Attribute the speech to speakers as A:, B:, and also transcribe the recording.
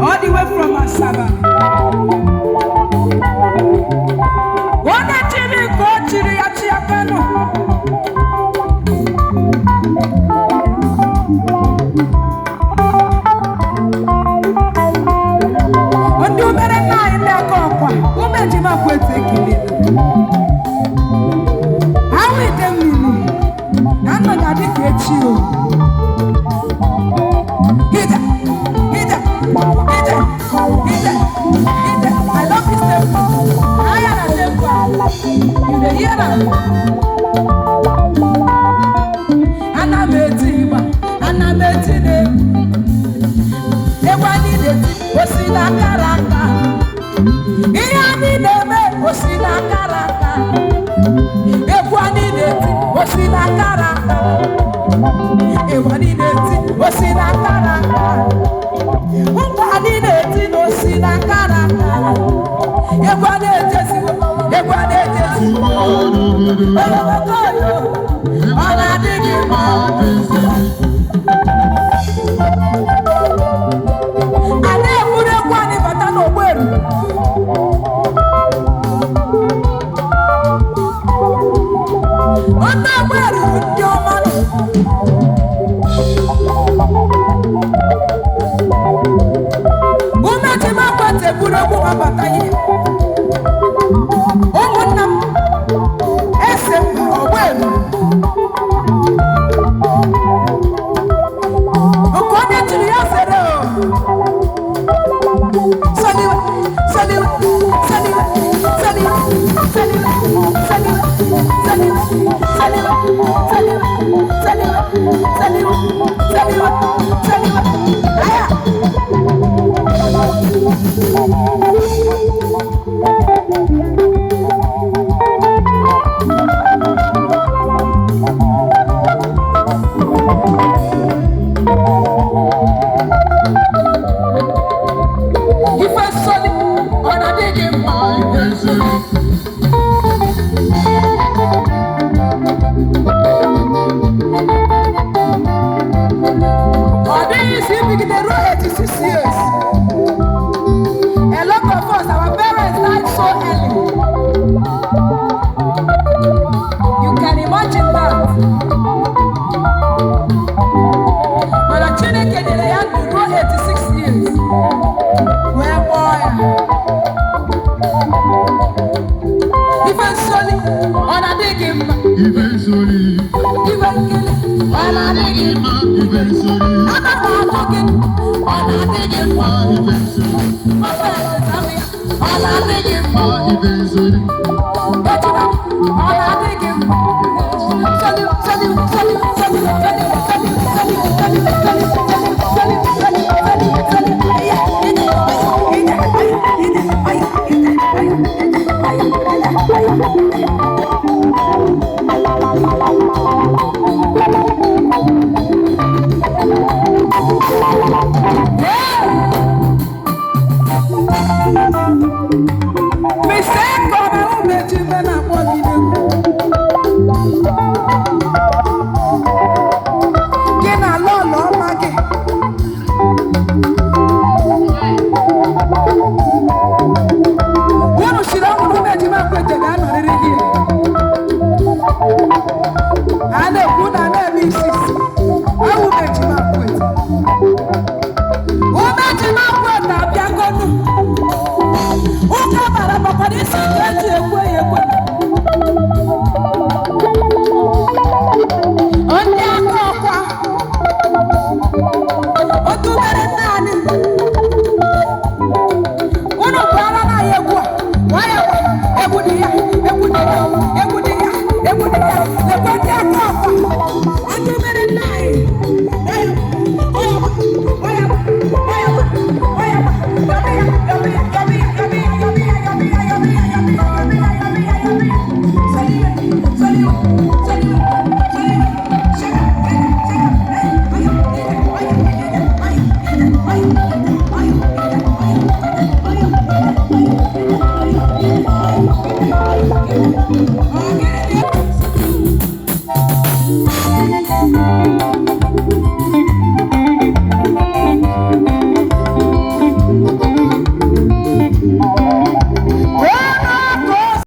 A: all the way from Asaba. One chiri go chiri achi akano. Ondu mere na inde kokwa, umeji makwete kile. Awi demini, nano dadi kechi o. I love this temple. I am a temple. You the hear that? Anabetima, Anabetine. Ewani de Osina Karaka. Iani neme Osina Karaka. Ewani de Osina Karaka. Ewani de Osina Karaka. Ewani de Osina Karaka. Ewani
B: Uka bara papa disi